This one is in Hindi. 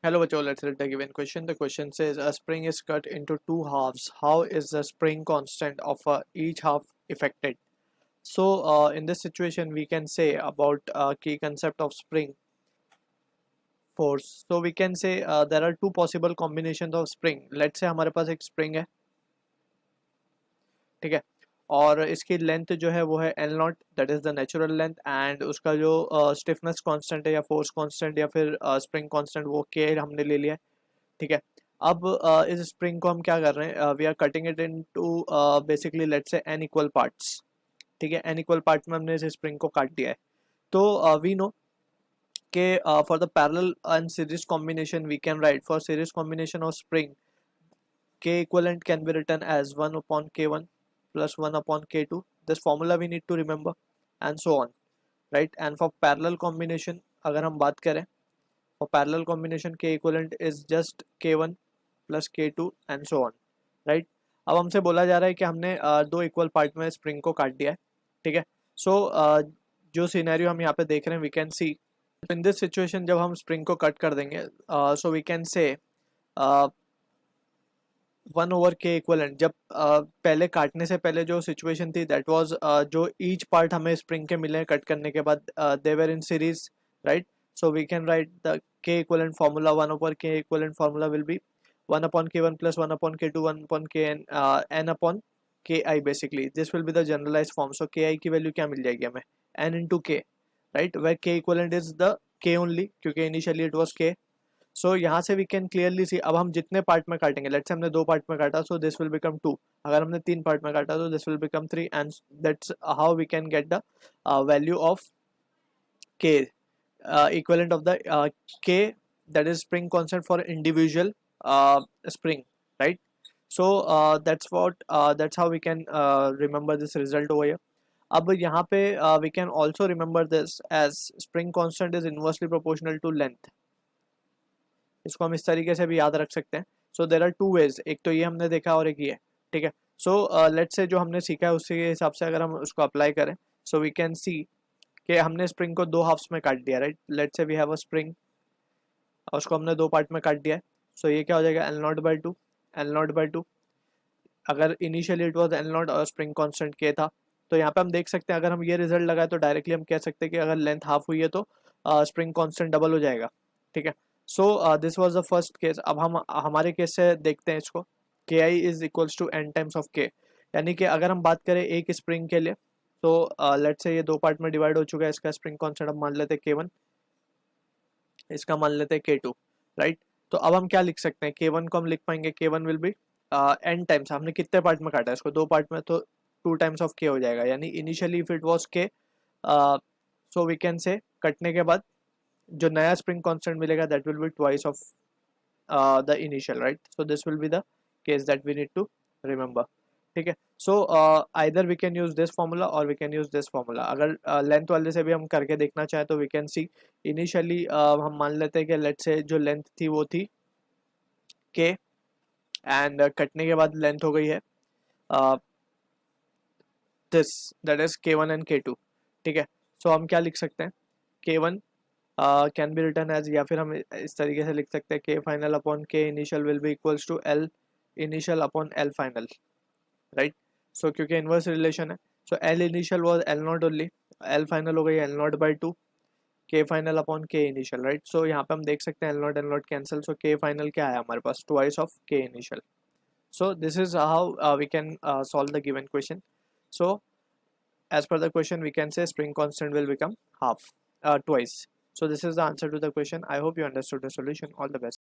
Hello, bachcho. Let's read the given question. The question says a spring is cut into two halves. How is the spring constant of each half affected? So, in this situation, we can say about key concept of spring force. So, we can say there are two possible combinations of spring. Let's say हमारे पास एक spring है, ठीक है, और इसकी लेंथ जो है वो है L not, that is the natural length, and उसका जो स्टिफनेस कांस्टेंट है या फोर्स कांस्टेंट या फिर स्प्रिंग कांस्टेंट वो के हमने ले लिया है, ठीक है। अब इस स्प्रिंग को हम क्या कर रहे हैं, we are cutting it into basically let's say N equal parts, ठीक है। एन इक्वल पार्ट्स में हमने इस स्प्रिंग को काट दिया है। तो we know K for the parallel and series combination we can write for series combination of spring k equivalent can be written as 1 upon k1 plus 1 upon k2. This formula we need to remember, and so on, right? And for parallel combination अगर हम बात करें, for parallel combination k equivalent is just k1 plus k2 and so on, right? अब हमसे बोला जा रहा है कि हमने दो इक्वल पार्ट में स्प्रिंग को काट दिया है, ठीक है। सो जो सिनेरियो हम यहाँ पे देख रहे हैं, we can see in this situation जब हम स्प्रिंग को कट कर देंगे, सो we can say 1/k equivalent, जब पहले काटने से पहले जो सिचुएशन थी दैट वाज जो ईच पार्ट हमें स्प्रिंग के मिले कट करने के बाद they were in series, right? So we can write the k equivalent formula 1/k equivalent formula will be 1/k1 plus 1/k2 1/kn n upon ki, basically this will be the generalise form. So ki की वैल्यू क्या मिल जाएगी हमें, n into k, right, where k equivalent is the k only, क्योंकि इनिशियली इट वाज k। सो यहाँ से वी कैन क्लियरली सी, अब हम जितने पार्ट में काटेंगे, लेट्स से हमने दो पार्ट में काटा, सो दिस विल बिकम 2। अगर हमने तीन पार्ट में काटा तो this will become 3, and that's how we can get the value of k equivalent of the k, that is spring constant for individual spring, right? So that's how we can remember this result over here. अब यहाँ पे we can also remember this as spring constant is inversely proportional to length. इसको हम इस तरीके से भी याद रख सकते हैं। सो देर आर टू वेज, एक तो ये हमने देखा और एक ये, ठीक है। सो लेट्स से जो हमने सीखा है उसके हिसाब से अगर हम उसको अप्लाई करें, सो वी कैन सी कि हमने स्प्रिंग को दो हाफ्स में काट दिया, right? Let's say we have a spring, उसको हमने दो पार्ट में काट दिया है। सो ये क्या हो जाएगा, L naught by two, L naught by two. अगर initially it was L naught और स्प्रिंग कॉन्स्टेंट के था, तो यहाँ पे हम देख सकते हैं, अगर हम ये रिजल्ट लगाए तो डायरेक्टली हम कह सकते हैं कि अगर लेंथ हाफ हुई है तो स्प्रिंग कॉन्स्टेंट डबल हो जाएगा, ठीक है। So this was the first case. अब हम हमारे केस से देखते हैं इसको, K I is equals to N times of K, यानी कि अगर हम बात करें एक स्प्रिंग के लिए, तो लेट्स से ये दो पार्ट में डिवाइड हो चुका है, इसका स्प्रिंग कॉन्स्टेंट अब मान लेते हैं के वन, इसका मान लेते हैं के टू, राइट? तो अब हम क्या लिख सकते हैं, के वन को हम लिख पाएंगे, K one will be N times, हमने कितने पार्ट में काटा है इसको, दो पार्ट में, तो टू टाइम्स ऑफ के हो जाएगा, यानी इनिशियली इफ इट वॉज के, सो वी कैन से कटने के बाद जो नया स्प्रिंग कांस्टेंट मिलेगा that will be twice of the initial, right? So this will be the case that we need to remember, ठीक है। So either we can use this formula और we can use this formula. अगर लेंथ वाले से भी हम करके देखना चाहें तो वी कैन सी, इनिशियली हम मान लेते हैं कि लेट्स से जो लेंथ थी वो थी के, एंड कटने के बाद लेंथ हो गई है this, that is K one and K two, ठीक है। सो हम क्या लिख सकते हैं, K one can be written as, या फिर हम इस तरीके से लिख सकते हैं, K final upon K initial will be equals to L initial upon L final, right? So क्योंकि इनवर्स रिलेशन है, so L initial was L naught only, L final हो गई L naught by two, K final upon K initial, right? So यहाँ पे हम देख सकते हैं एल नॉट कैंसिल, सो के फाइनल क्या है हमारे पास, twice of K initial. So this is how we can solve the given question. So as per the question we can say spring constant will become half, twice. So this is the answer to the question. I hope you understood the solution. All the best.